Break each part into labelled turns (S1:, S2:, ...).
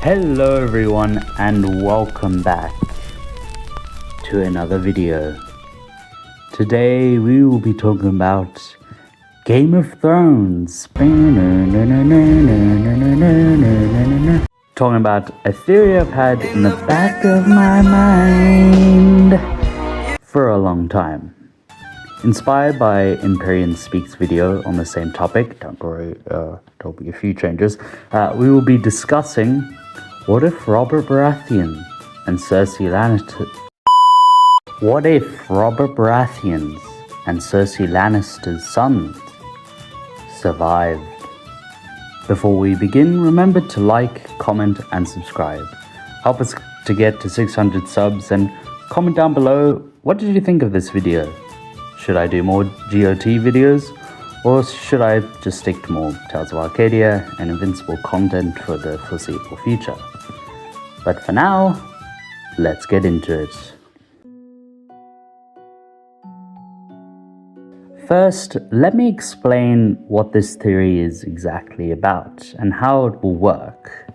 S1: Hello everyone and welcome back to another video. Today we will be talking about Game of Thrones. Talking about a theory I've had in the back of my mind for a long time. Inspired by Empyrean Speaks video on the same topic, don't worry, there'll be a few changes. We will be discussing what if Robert Baratheon and Cersei Lannister... What if Robert Baratheon's and Cersei Lannister's sons survived? Before we begin, remember to like, comment and subscribe. Help us to get to 600 subs and comment down below, what did you think of this video? Should I do more GOT videos? Or should I just stick to more Tales of Arcadia and Invincible content for the foreseeable future? But for now, let's get into it. First, let me explain what this theory is exactly about and how it will work.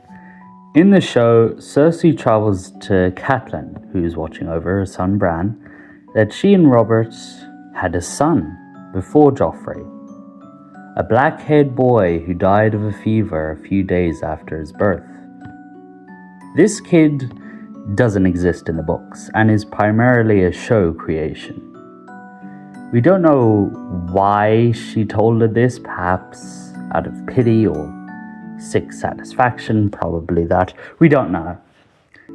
S1: In the show, Cersei travels to Catelyn, who is watching over her son Bran, that she and Robert had a son before Joffrey, a black-haired boy who died of a fever a few days after his birth. This kid doesn't exist in the books and is primarily a show creation. We don't know why she told her this, perhaps out of pity or sick satisfaction, probably that, we don't know.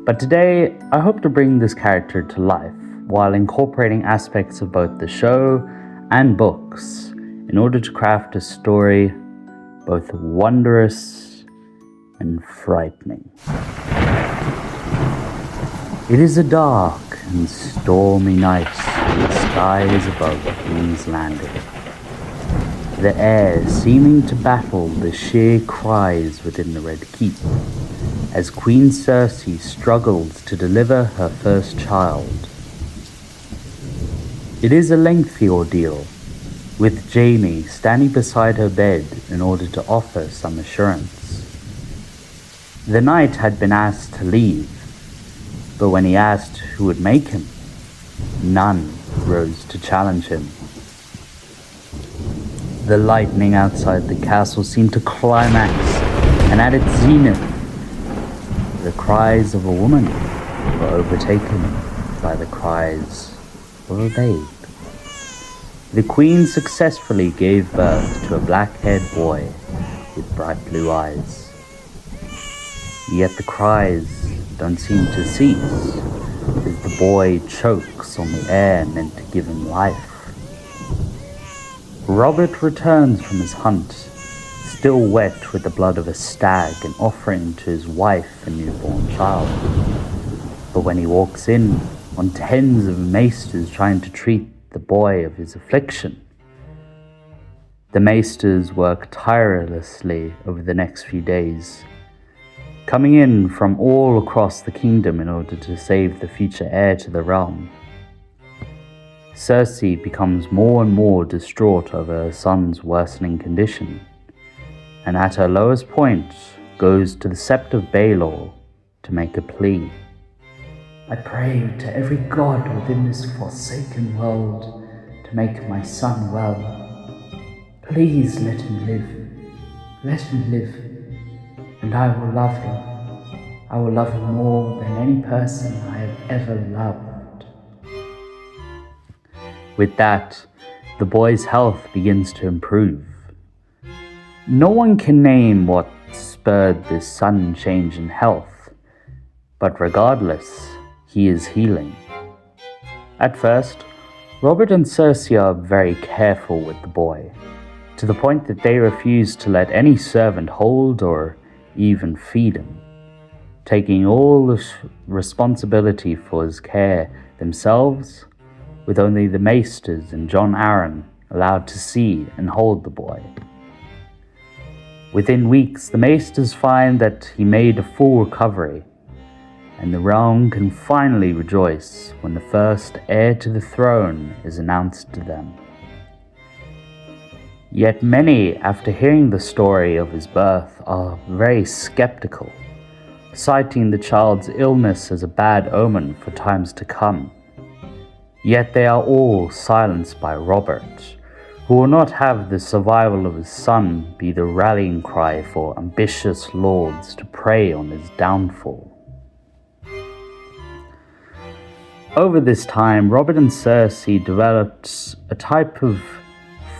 S1: But today, I hope to bring this character to life while incorporating aspects of both the show and books in order to craft a story both wondrous and frightening. It is a dark and stormy night and the sky is above King's Landing. The air seeming to battle the sheer cries within the Red Keep as Queen Cersei struggles to deliver her first child. It is a lengthy ordeal, with Jaime standing beside her bed in order to offer some assurance. The knight had been asked to leave, but when he asked who would make him, none rose to challenge him. The lightning outside the castle seemed to climax, and at its zenith, the cries of a woman were overtaken by the cries of a babe. The queen successfully gave birth to a black-haired boy with bright blue eyes. Yet the cries don't seem to cease as the boy chokes on the air meant to give him life. Robert returns from his hunt, still wet with the blood of a stag, and offering to his wife a newborn child. But when he walks in, on tens of maesters trying to treat the boy of his affliction. The maesters work tirelessly over the next few days, coming in from all across the kingdom in order to save the future heir to the realm. Cersei becomes more and more distraught over her son's worsening condition, and at her lowest point goes to the Sept of Baelor to make a plea. I pray to every god within this forsaken world to make my son well. Please let him live. Let him live, and I will love him. I will love him more than any person I have ever loved. With that, the boy's health begins to improve. No one can name what spurred this sudden change in health, but regardless, he is healing. At first, Robert and Cersei are very careful with the boy, to the point that they refuse to let any servant hold or even feed him, taking all the responsibility for his care themselves, with only the maesters and Jon Arryn allowed to see and hold the boy. Within weeks, the maesters find that he made a full recovery, and the realm can finally rejoice when the first heir to the throne is announced to them. Yet many, after hearing the story of his birth, are very skeptical, citing the child's illness as a bad omen for times to come. Yet they are all silenced by Robert, who will not have the survival of his son be the rallying cry for ambitious lords to prey on his downfall. Over this time, Robert and Cersei developed a type of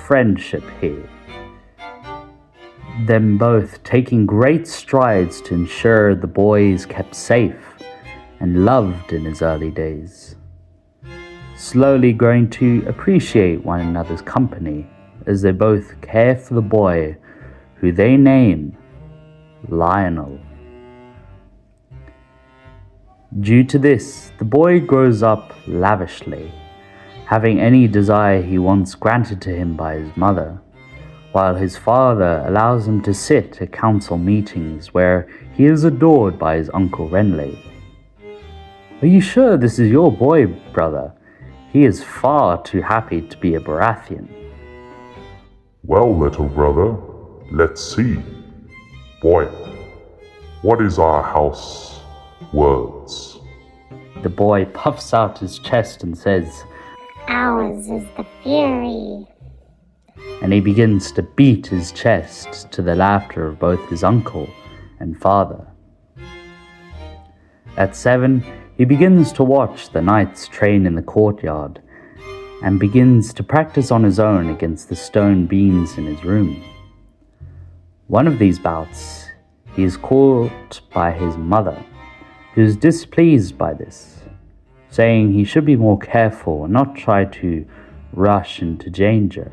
S1: friendship here, them both taking great strides to ensure the boy is kept safe and loved in his early days, slowly growing to appreciate one another's company as they both care for the boy, who they name Lionel. Due to this, the boy grows up lavishly, having any desire he wants granted to him by his mother, while his father allows him to sit at council meetings where he is adored by his uncle Renly. "Are you sure this is your boy, brother? He is far too happy to be a Baratheon."
S2: "Well, little brother, let's see. Boy, what is our house words?"
S1: The boy puffs out his chest and says,
S3: "Ours is the fury."
S1: And he begins to beat his chest to the laughter of both his uncle and father. At 7, he begins to watch the knights train in the courtyard and begins to practice on his own against the stone beams in his room. One of these bouts, he is caught by his mother, who is displeased by this, saying he should be more careful and not try to rush into danger.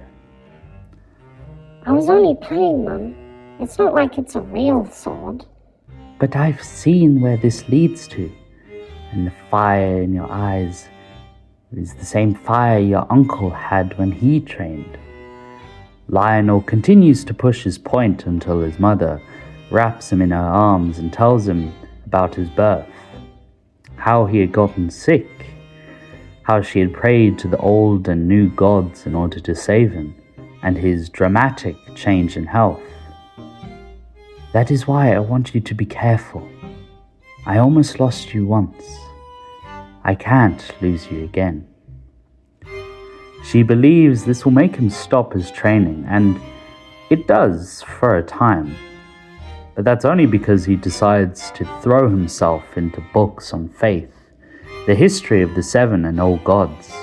S3: "I was only playing, Mum. It's not like it's a real sword."
S1: "But I've seen where this leads to, and the fire in your eyes is the same fire your uncle had when he trained." Lionel continues to push his point until his mother wraps him in her arms and tells him about his birth, how he had gotten sick, how she had prayed to the old and new gods in order to save him, and his dramatic change in health. "That is why I want you to be careful. I almost lost you once. I can't lose you again." She believes this will make him stop his training, and it does for a time. But that's only because he decides to throw himself into books on faith, the history of the Seven and Old Gods,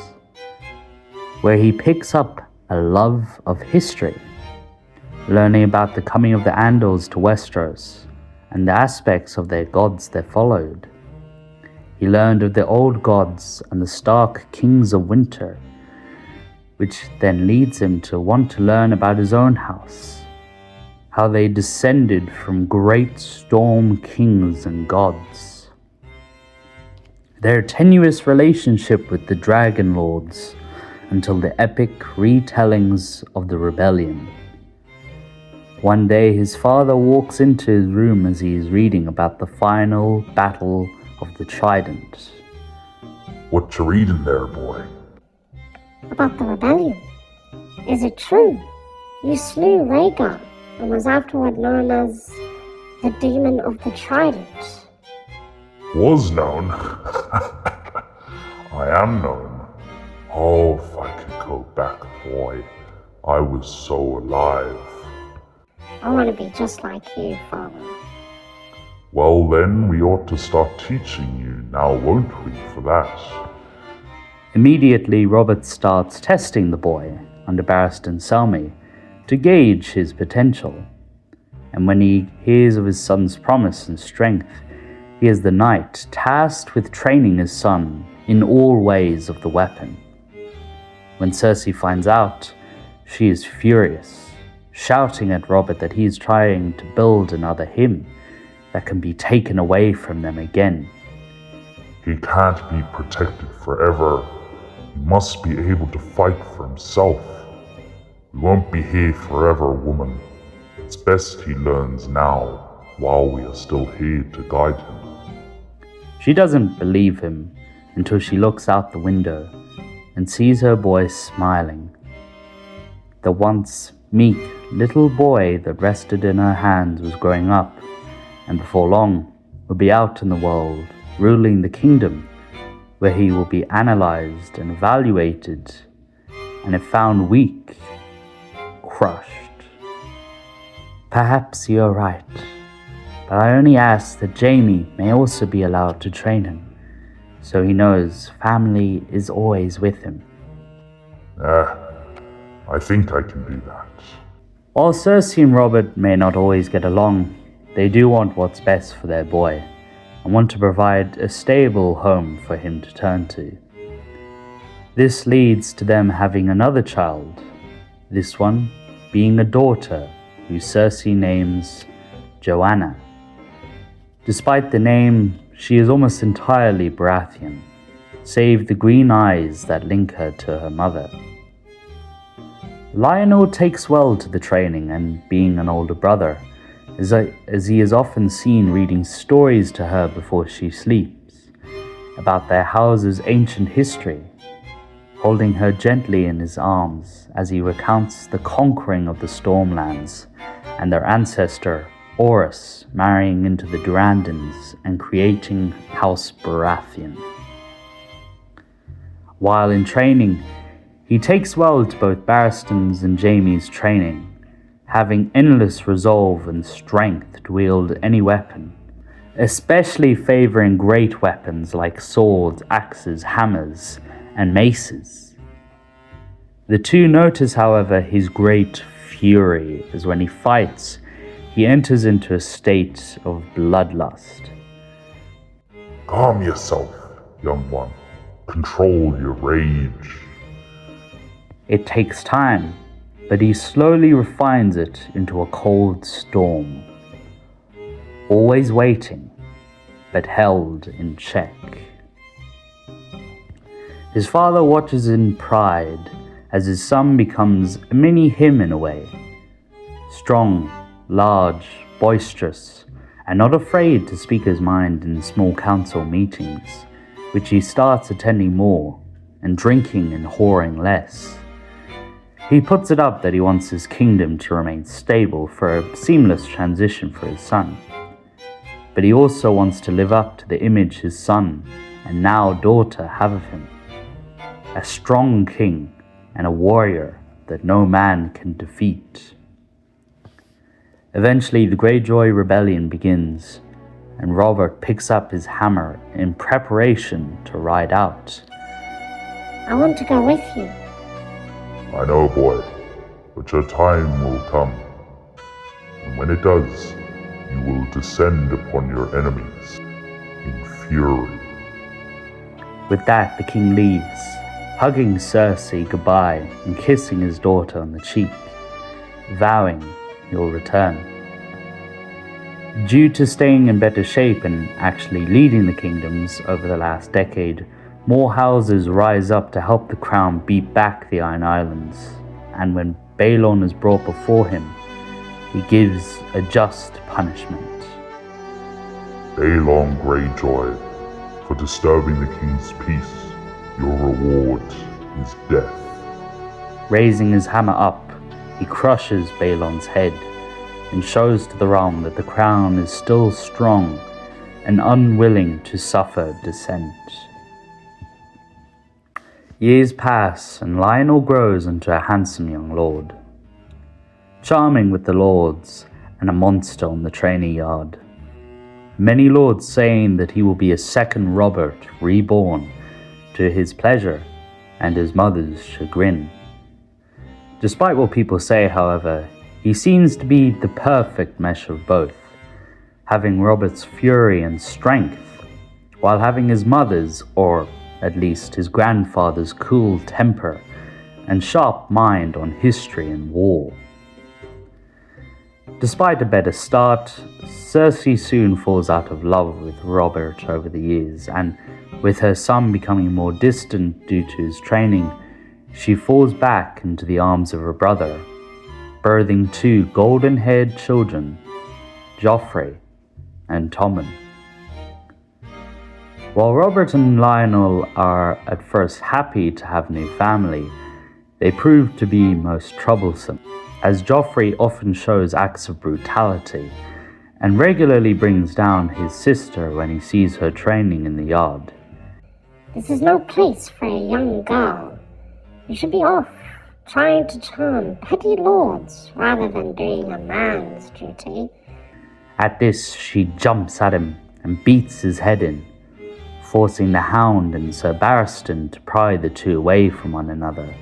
S1: where he picks up a love of history, learning about the coming of the Andals to Westeros and the aspects of their gods that followed. He learned of the old gods and the Stark kings of winter, which then leads him to want to learn about his own house, how they descended from great storm kings and gods, their tenuous relationship with the Dragon Lords, until the epic retellings of the rebellion. One day his father walks into his room as he is reading about the final battle of the Trident.
S2: "What you reading there, boy?"
S3: "About the rebellion. Is it true? You slew Rhaegar and was afterward known as the Demon of the Trident."
S2: "Was known? I am known. Oh, if I could go back, boy. I was so alive."
S3: "I want to be just like you, Father."
S2: "Well then, we ought to start teaching you now, won't we, for that?"
S1: Immediately, Robert starts testing the boy under Barristan Selmy to gauge his potential. And when he hears of his son's promise and strength, he is the knight tasked with training his son in all ways of the weapon. When Cersei finds out, she is furious, shouting at Robert that he is trying to build another him that can be taken away from them again.
S2: "He can't be protected forever. He must be able to fight for himself. We won't be here forever, woman. It's best he learns now, while we are still here to guide him."
S1: She doesn't believe him until she looks out the window and sees her boy smiling. The once meek little boy that rested in her hands was growing up, and before long will be out in the world, ruling the kingdom, where he will be analyzed and evaluated, and if found weak, crushed. Perhaps you're right, but I only ask that Jaime may also be allowed to train him, so he knows family is always with him.
S2: I think I can do that.
S1: While Cersei and Robert may not always get along, they do want what's best for their boy, and want to provide a stable home for him to turn to. This leads to them having another child, this one being a daughter who Cersei names Joanna. Despite the name, she is almost entirely Baratheon, save the green eyes that link her to her mother. Lionel takes well to the training and being an older brother, as he is often seen reading stories to her before she sleeps, about their house's ancient history, holding her gently in his arms as he recounts the conquering of the Stormlands and their ancestor Orys marrying into the Durandons and creating House Baratheon. While in training, he takes well to both Barristan's and Jaime's training, having endless resolve and strength to wield any weapon, especially favoring great weapons like swords, axes, hammers, and maces. The two notice, however, his great fury, as when he fights, he enters into a state of bloodlust.
S2: Calm yourself, young one. Control your rage.
S1: It takes time, but he slowly refines it into a cold storm. Always waiting, but held in check. His father watches in pride as his son becomes a mini him in a way. Strong, large, boisterous, and not afraid to speak his mind in small council meetings, which he starts attending more, and drinking and whoring less. He puts it up that he wants his kingdom to remain stable for a seamless transition for his son. But he also wants to live up to the image his son and now daughter have of him. A strong king and a warrior that no man can defeat. Eventually the Greyjoy rebellion begins, and Robert picks up his hammer in preparation to ride out.
S3: I want to go with you.
S2: I know, boy, but your time will come. And when it does, you will descend upon your enemies in fury.
S1: With that, the king leaves, hugging Cersei goodbye and kissing his daughter on the cheek, vowing he'll return. Due to staying in better shape and actually leading the kingdoms over the last decade, more houses rise up to help the crown beat back the Iron Islands, and when Balon is brought before him, he gives a just punishment.
S2: Balon Greyjoy, for disturbing the king's peace, your reward is death.
S1: Raising his hammer up, he crushes Balon's head and shows to the realm that the crown is still strong and unwilling to suffer dissent. Years pass, and Lionel grows into a handsome young lord, charming with the lords and a monster on the training yard. Many lords saying that he will be a second Robert reborn, to his pleasure and his mother's chagrin. Despite what people say, however, he seems to be the perfect mesh of both, having Robert's fury and strength, while having his mother's, or at least his grandfather's, cool temper and sharp mind on history and war. Despite a better start, Cersei soon falls out of love with Robert over the years, and with her son becoming more distant due to his training, she falls back into the arms of her brother, birthing two golden-haired children, Joffrey and Tommen. While Robert and Lionel are at first happy to have a new family, they prove to be most troublesome, as Joffrey often shows acts of brutality, and regularly brings down his sister when he sees her training in the yard.
S3: This is no place for a young girl. You should be off, trying to charm petty lords rather than doing a man's duty.
S1: At this, she jumps at him and beats his head in, forcing the Hound and Sir Barristan to pry the two away from one another.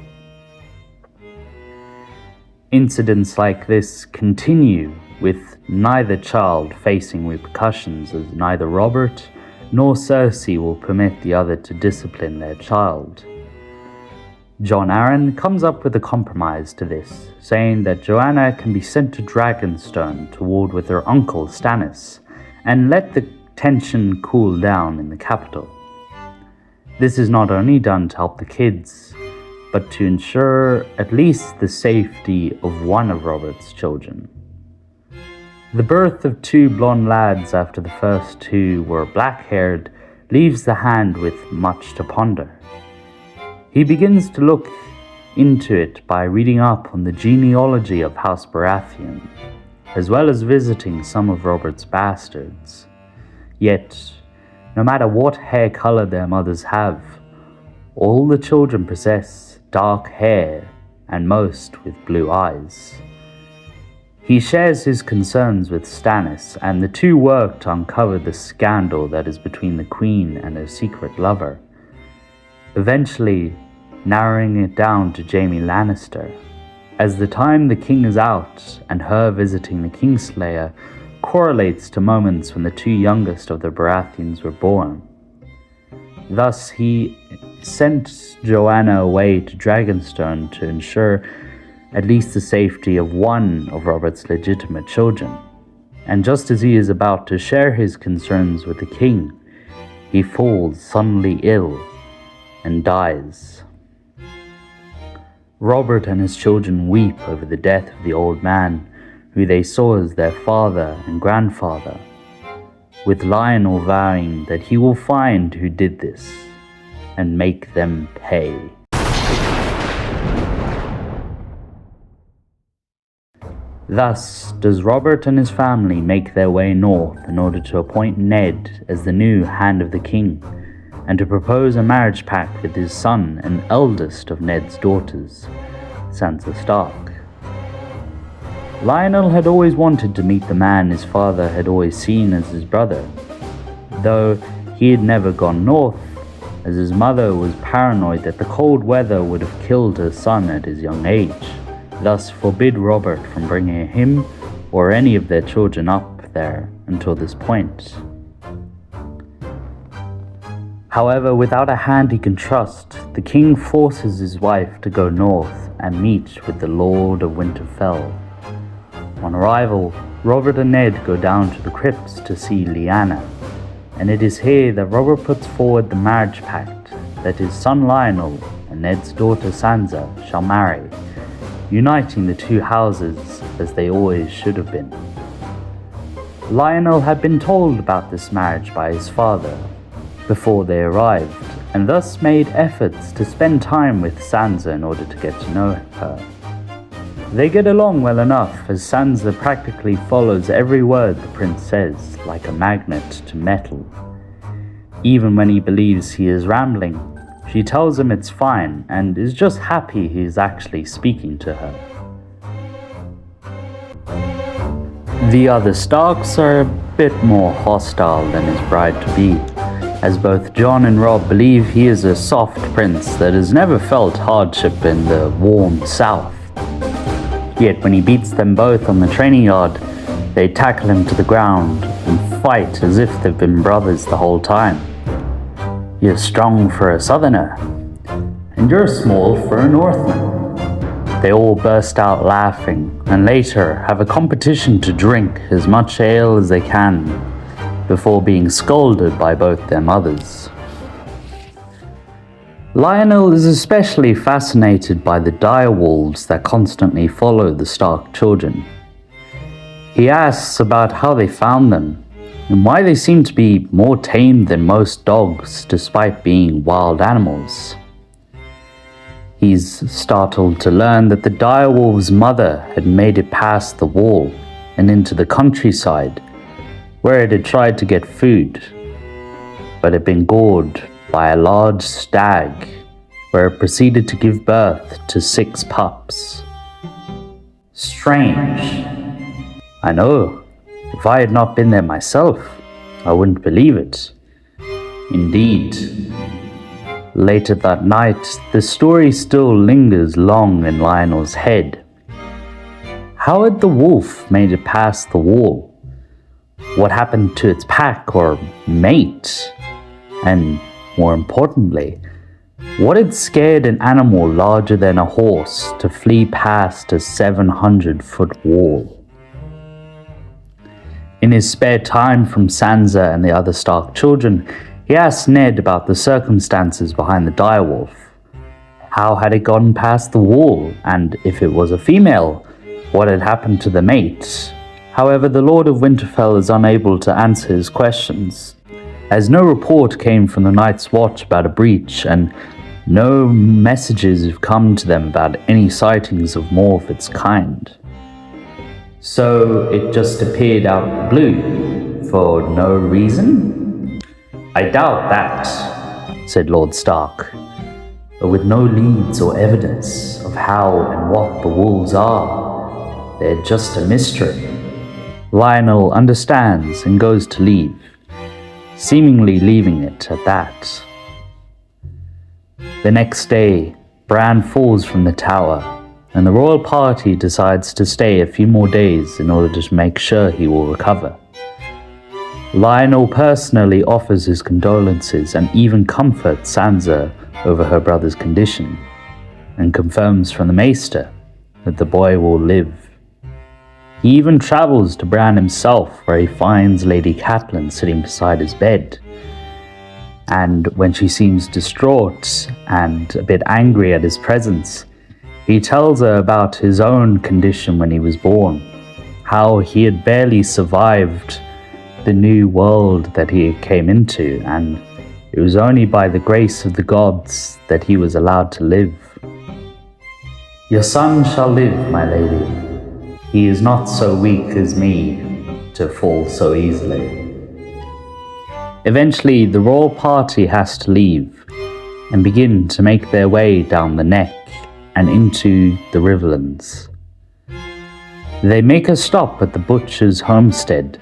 S1: Incidents like this continue, with neither child facing repercussions, as neither Robert nor Cersei will permit the other to discipline their child. Jon Arryn comes up with a compromise to this, saying that Joanna can be sent to Dragonstone to ward with her uncle Stannis, and let the tension cool down in the capital. This is not only done to help the kids, but to ensure at least the safety of one of Robert's children. The birth of two blonde lads after the first two were black-haired leaves the Hand with much to ponder. He begins to look into it by reading up on the genealogy of House Baratheon, as well as visiting some of Robert's bastards. Yet, no matter what hair color their mothers have, all the children possess dark hair, and most with blue eyes. He shares his concerns with Stannis, and the two work to uncover the scandal that is between the Queen and her secret lover, eventually narrowing it down to Jaime Lannister, as the time the king is out and her visiting the Kingslayer correlates to moments when the two youngest of the Baratheons were born. Thus he sent Joanna away to Dragonstone to ensure at least the safety of one of Robert's legitimate children, and just as he is about to share his concerns with the king, he falls suddenly ill and dies. Robert and his children weep over the death of the old man, who they saw as their father and grandfather, with Lionel vowing that he will find who did this and make them pay. Thus does Robert and his family make their way north in order to appoint Ned as the new Hand of the King, and to propose a marriage pact with his son and eldest of Ned's daughters, Sansa Stark. Lionel had always wanted to meet the man his father had always seen as his brother, though he had never gone north, as his mother was paranoid that the cold weather would have killed her son at his young age, thus forbid Robert from bringing him or any of their children up there until this point. However, without a hand he can trust, the king forces his wife to go north and meet with the Lord of Winterfell. On arrival, Robert and Ned go down to the crypts to see Lyanna, and it is here that Robert puts forward the marriage pact that his son Lionel and Ned's daughter Sansa shall marry, uniting the two houses as they always should have been. Lionel had been told about this marriage by his father before they arrived, and thus made efforts to spend time with Sansa in order to get to know her. They get along well enough, as Sansa practically follows every word the prince says, like a magnet to metal. Even when he believes he is rambling, she tells him it's fine and is just happy he is actually speaking to her. The other Starks are a bit more hostile than his bride-to-be, as both Jon and Robb believe he is a soft prince that has never felt hardship in the warm south. Yet when he beats them both on the training yard, they tackle him to the ground and fight as if they've been brothers the whole time. You're strong for a southerner, and you're small for a northman. They all burst out laughing, and later have a competition to drink as much ale as they can, before being scolded by both their mothers. Lionel is especially fascinated by the direwolves that constantly follow the Stark children. He asks about how they found them, and why they seem to be more tamed than most dogs despite being wild animals. He's startled to learn that the direwolf's mother had made it past the wall and into the countryside where it had tried to get food, but had been gored by a large stag, where it proceeded to give birth to 6 pups. Strange. I know. If I had not been there myself, I wouldn't believe it. Indeed. Later that night, the story still lingers long in Lionel's head. How had the wolf made it past the wall? What happened to its pack or mate? And more importantly, what had scared an animal larger than a horse to flee past a 700-foot wall? In his spare time from Sansa and the other Stark children, he asked Ned about the circumstances behind the direwolf. How had it gotten past the wall, and if it was a female, what had happened to the mate? However, the Lord of Winterfell is unable to answer his questions, as no report came from the Night's Watch about a breach, and no messages have come to them about any sightings of more of its kind. So it just appeared out of the blue, for no reason? I doubt that, said Lord Stark, but with no leads or evidence of how and what the wolves are, they're just a mystery. Lionel understands and goes to leave, seemingly leaving it at that. The next day, Bran falls from the tower, and the royal party decides to stay a few more days in order to make sure he will recover. Lionel personally offers his condolences and even comforts Sansa over her brother's condition, and confirms from the Maester that the boy will live. He even travels to Bran himself, where he finds Lady Catelyn sitting beside his bed. And when she seems distraught and a bit angry at his presence, he tells her about his own condition when he was born, how he had barely survived the new world that he came into, and it was only by the grace of the gods that he was allowed to live. Your son shall live, my lady. He is not so weak as me to fall so easily. Eventually, the royal party has to leave and begin to make their way down the neck and into the Riverlands. They make a stop at the butcher's homestead,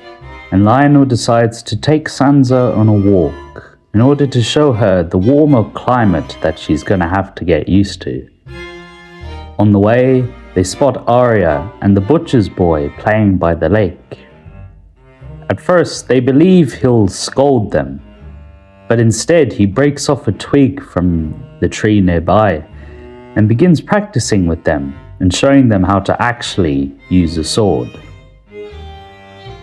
S1: and Lionel decides to take Sansa on a walk in order to show her the warmer climate that she's going to have to get used to. On the way, they spot Arya and the butcher's boy playing by the lake. At first, they believe he'll scold them, but instead he breaks off a twig from the tree nearby and begins practicing with them and showing them how to actually use a sword.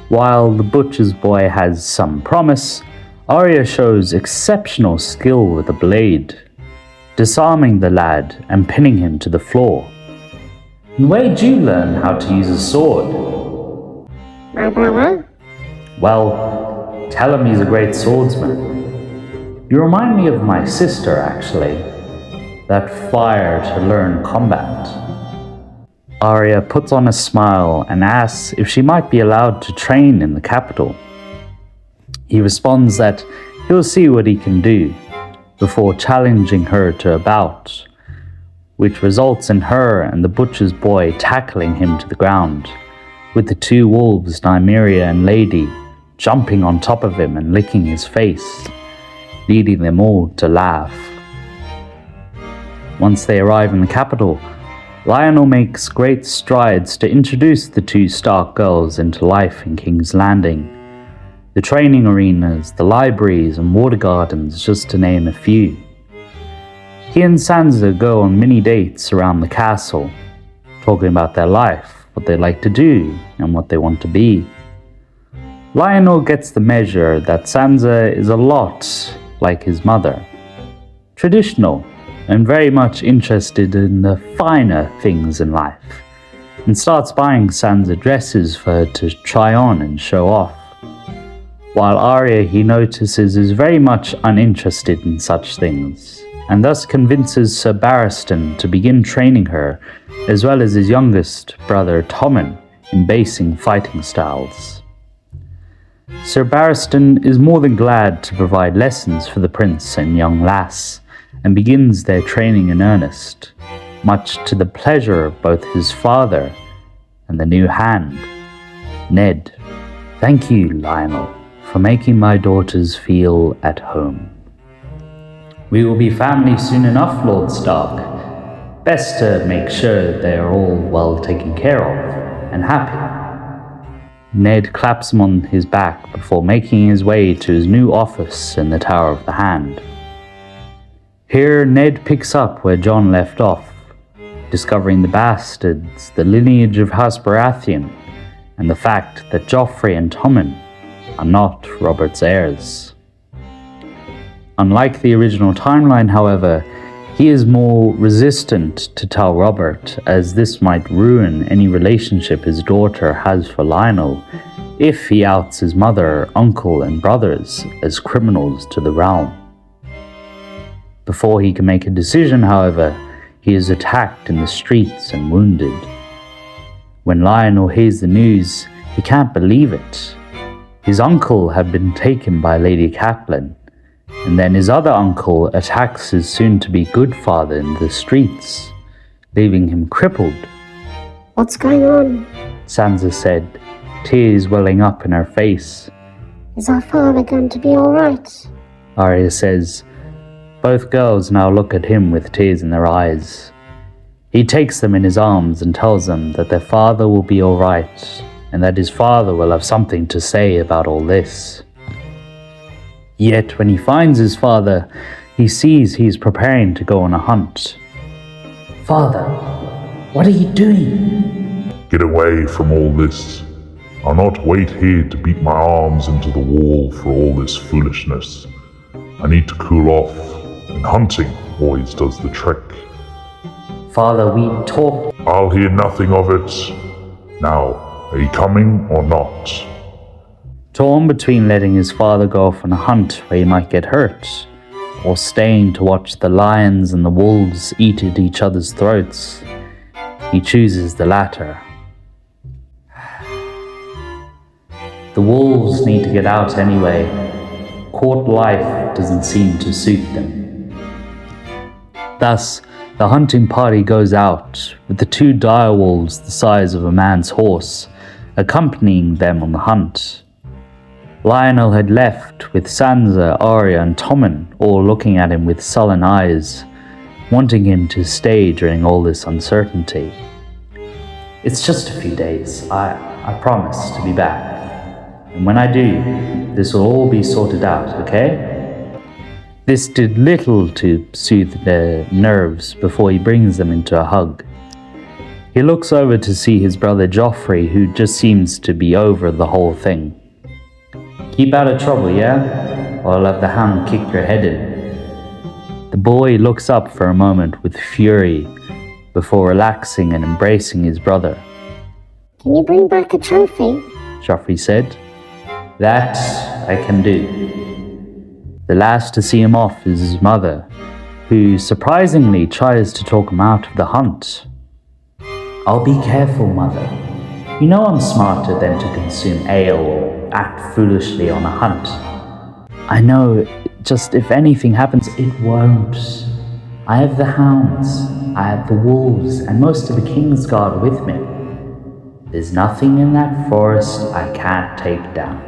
S1: While the butcher's boy has some promise, Arya shows exceptional skill with a blade, disarming the lad and pinning him to the floor. And where'd you learn how to use a sword?
S3: My brother?
S1: Well, tell him he's a great swordsman. You remind me of my sister, actually. That fire to learn combat. Arya puts on a smile and asks if she might be allowed to train in the capital. He responds that he'll see what he can do before challenging her to a bout, which results in her and the butcher's boy tackling him to the ground, with the 2 wolves, Nymeria and Lady, jumping on top of him and licking his face, leading them all to laugh. Once they arrive in the capital, Lionel makes great strides to introduce the 2 Stark girls into life in King's Landing. The training arenas, the libraries and water gardens, just to name a few. He and Sansa go on mini dates around the castle, talking about their life, what they like to do, and what they want to be. Lionel gets the measure that Sansa is a lot like his mother. Traditional, and very much interested in the finer things in life, and starts buying Sansa dresses for her to try on and show off. While Arya, he notices, is very much uninterested in such things, and thus convinces Sir Barristan to begin training her, as well as his youngest brother Tommen, in basing fighting styles. Sir Barristan is more than glad to provide lessons for the prince and young lass, and begins their training in earnest, much to the pleasure of both his father and the new hand, Ned. Thank you, Lionel, for making my daughters feel at home. We will be family soon enough, Lord Stark. Best to make sure they are all well taken care of and happy. Ned claps him on his back before making his way to his new office in the Tower of the Hand. Here, Ned picks up where Jon left off, discovering the bastards, the lineage of House Baratheon, and the fact that Joffrey and Tommen are not Robert's heirs. Unlike the original timeline, however, he is more resistant to tell Robert, as this might ruin any relationship his daughter has for Lionel if he outs his mother, uncle, and brothers as criminals to the realm. Before he can make a decision, however, he is attacked in the streets and wounded. When Lionel hears the news, he can't believe it. His uncle had been taken by Lady Catelyn, and then his other uncle attacks his soon-to-be good father in the streets, leaving him crippled.
S3: What's going on?
S1: Sansa said, tears welling up in her face.
S3: Is our father going to be alright?
S1: Arya says. Both girls now look at him with tears in their eyes. He takes them in his arms and tells them that their father will be alright, and that his father will have something to say about all this. Yet when he finds his father, he sees he is preparing to go on a hunt. Father, what are you doing?
S2: Get away from all this. I'll not wait here to beat my arms into the wall for all this foolishness. I need to cool off, and hunting always does the trick.
S1: Father, we talked.
S2: I'll hear nothing of it. Now, are you coming or not?
S1: Torn between letting his father go off on a hunt where he might get hurt, or staying to watch the lions and the wolves eat at each other's throats, he chooses the latter. The wolves need to get out anyway. Court life doesn't seem to suit them. Thus, the hunting party goes out, with the two direwolves the size of a man's horse, accompanying them on the hunt. Lionel had left, with Sansa, Arya, and Tommen all looking at him with sullen eyes, wanting him to stay during all this uncertainty. It's just a few days. I promise to be back. And when I do, this will all be sorted out, okay? This did little to soothe their nerves before he brings them into a hug. He looks over to see his brother Joffrey, who just seems to be over the whole thing. Keep out of trouble, yeah? Or I'll have the hound kick your head in. The boy looks up for a moment with fury before relaxing and embracing his brother.
S3: Can you bring back a trophy?
S1: Joffrey said. That I can do. The last to see him off is his mother, who surprisingly tries to talk him out of the hunt. I'll be careful, Mother. You know I'm smarter than to consume ale or act foolishly on a hunt. I know, just if anything happens, it won't. I have the hounds, I have the wolves, and most of the Kingsguard with me. There's nothing in that forest I can't take down.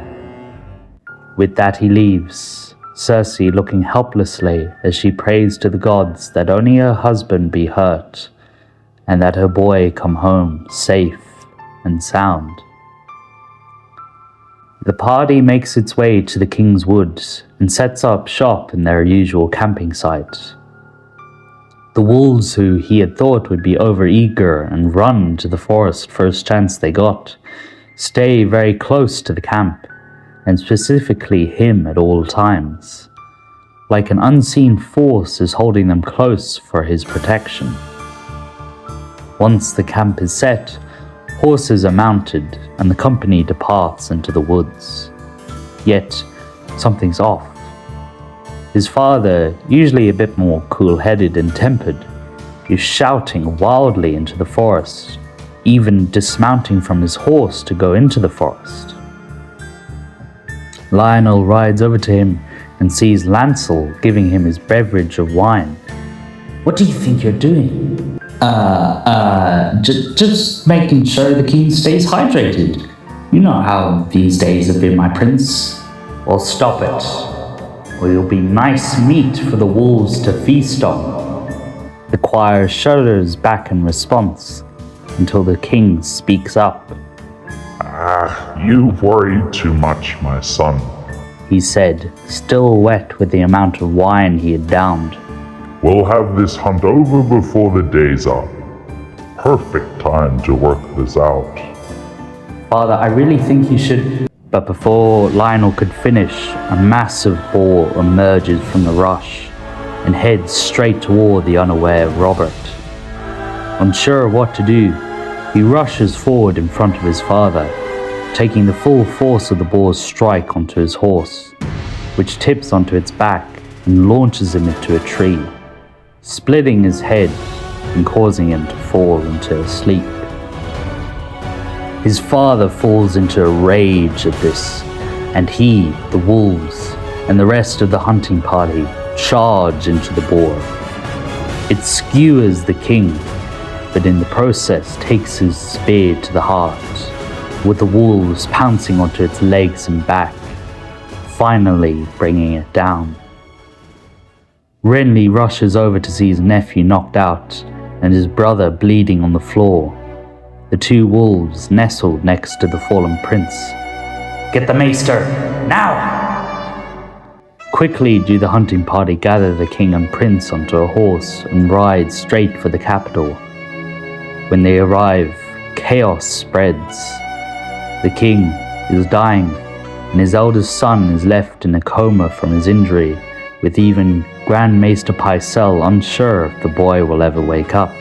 S1: With that he leaves, Cersei looking helplessly as she prays to the gods that only her husband be hurt, and that her boy come home safe and sound. The party makes its way to the King's Woods and sets up shop in their usual camping site. The wolves, who he had thought would be overeager and run to the forest first chance they got, stay very close to the camp, and specifically him at all times. Like an unseen force is holding them close for his protection. Once the camp is set, horses are mounted and the company departs into the woods. Yet, something's off. His father, usually a bit more cool-headed and tempered, is shouting wildly into the forest, even dismounting from his horse to go into the forest. Lionel rides over to him and sees Lancel giving him his beverage of wine. "What do you think you're doing?" Just making sure the king stays hydrated. You know how these days have been, my prince. Well, stop it, or you'll be nice meat for the wolves to feast on. The choir shudders back in response until the king speaks up.
S2: You worry too much, my son,
S1: He said, still wet with the amount of wine he had downed.
S2: We'll have this hunt over before the day's up. Perfect time to work this out.
S1: Father, I really think you should... But before Lionel could finish, a massive boar emerges from the rush and heads straight toward the unaware Robert. Unsure of what to do, he rushes forward in front of his father, taking the full force of the boar's strike onto his horse, which tips onto its back and launches him into a tree, splitting his head and causing him to fall into a sleep. His father falls into a rage at this, and he, the wolves, and the rest of the hunting party charge into the boar. It skewers the king, but in the process takes his spear to the heart, with the wolves pouncing onto its legs and back, finally bringing it down. Renly rushes over to see his nephew knocked out and his brother bleeding on the floor. The two wolves nestled next to the fallen prince. "Get the maester, now!" Quickly do the hunting party gather the king and prince onto a horse and ride straight for the capital. When they arrive, chaos spreads. The king is dying, and his eldest son is left in a coma from his injury, with even Grand Maester Pycelle unsure if the boy will ever wake up.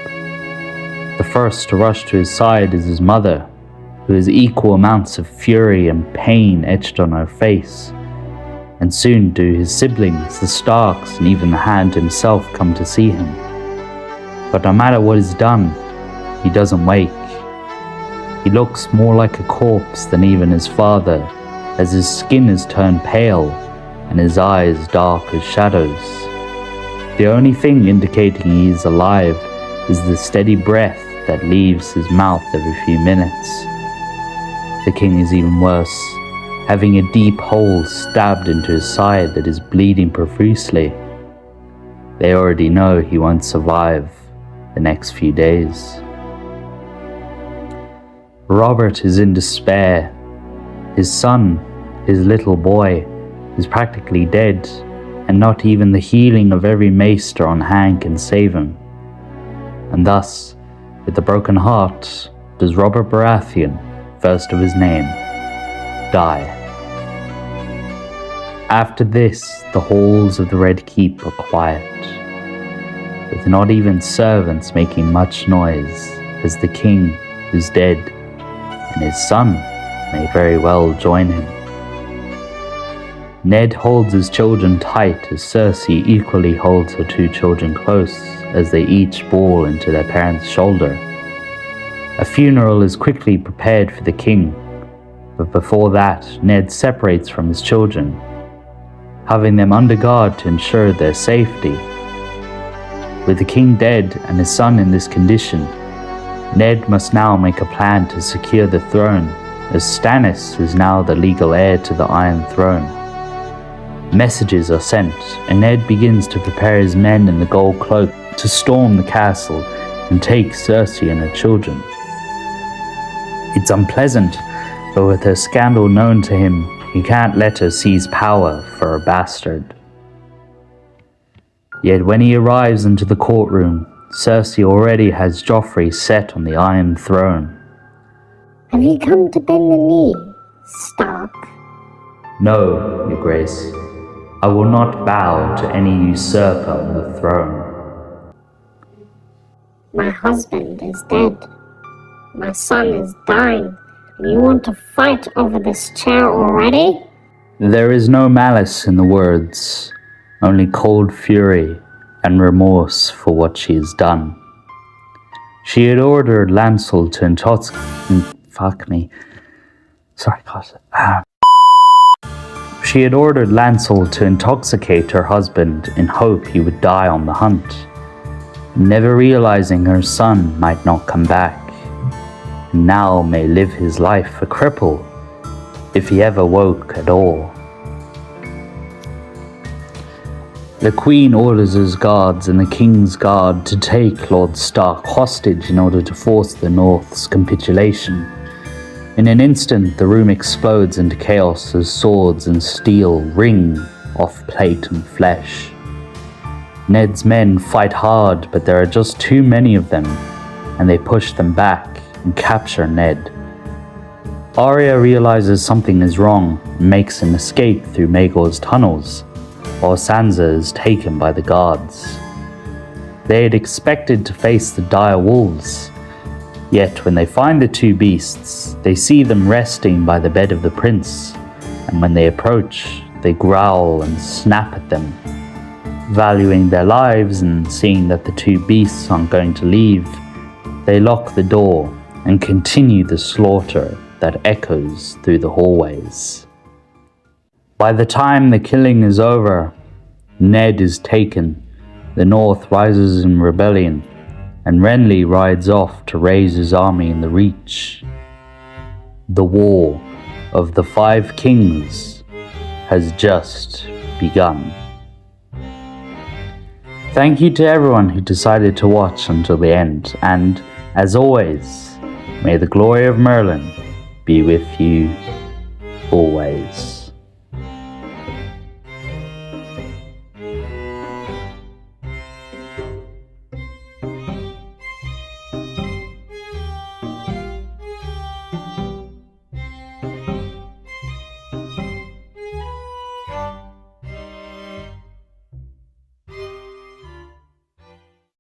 S1: The first to rush to his side is his mother, who has equal amounts of fury and pain etched on her face. And soon do his siblings, the Starks, and even the Hand himself come to see him. But no matter what is done, he doesn't wake. He looks more like a corpse than even his father, as his skin is turned pale and his eyes dark as shadows. The only thing indicating he is alive is the steady breath that leaves his mouth every few minutes. The king is even worse, having a deep hole stabbed into his side that is bleeding profusely. They already know he won't survive the next few days. Robert is in despair. His son, his little boy, is practically dead, and not even the healing of every maester on hand can save him. And thus, with a broken heart, does Robert Baratheon, first of his name, die. After this, the halls of the Red Keep are quiet, with not even servants making much noise, as the king is dead, and his son may very well join him. Ned holds his children tight as Cersei equally holds her two children close as they each bawl into their parents' shoulder. A funeral is quickly prepared for the king, but before that, Ned separates from his children, having them under guard to ensure their safety. With the king dead and his son in this condition, Ned must now make a plan to secure the throne, as Stannis is now the legal heir to the Iron Throne. Messages are sent, and Ned begins to prepare his men in the Gold Cloak to storm the castle and take Cersei and her children. It's unpleasant, but with her scandal known to him, he can't let her seize power for a bastard. Yet when he arrives into the courtroom, Cersei already has Joffrey set on the Iron Throne.
S3: Have you come to bend the knee, Stark?
S1: No, Your Grace. I will not bow to any usurper on the throne.
S3: My husband is dead. My son is dying. And you want to fight over this chair already?
S1: There is no malice in the words, only cold fury and remorse for what she has done. She had ordered Lancel to She had ordered Lancel to intoxicate her husband in hope he would die on the hunt, never realizing her son might not come back, and now may live his life a cripple, if he ever woke at all. The Queen orders his guards and the King's guard to take Lord Stark hostage in order to force the North's capitulation. In an instant, the room explodes into chaos as swords and steel ring off plate and flesh. Ned's men fight hard, but there are just too many of them, and they push them back and capture Ned. Arya realizes something is wrong and makes an escape through Maegor's tunnels, while Sansa is taken by the guards. They had expected to face the dire wolves, yet when they find the two beasts, they see them resting by the bed of the prince, and when they approach, they growl and snap at them. Valuing their lives and seeing that the two beasts aren't going to leave, they lock the door and continue the slaughter that echoes through the hallways. By the time the killing is over, Ned is taken, the North rises in rebellion, and Renly rides off to raise his army in the Reach. The War of the Five Kings has just begun. Thank you to everyone who decided to watch until the end, and as always, may the glory of Merlin be with you always.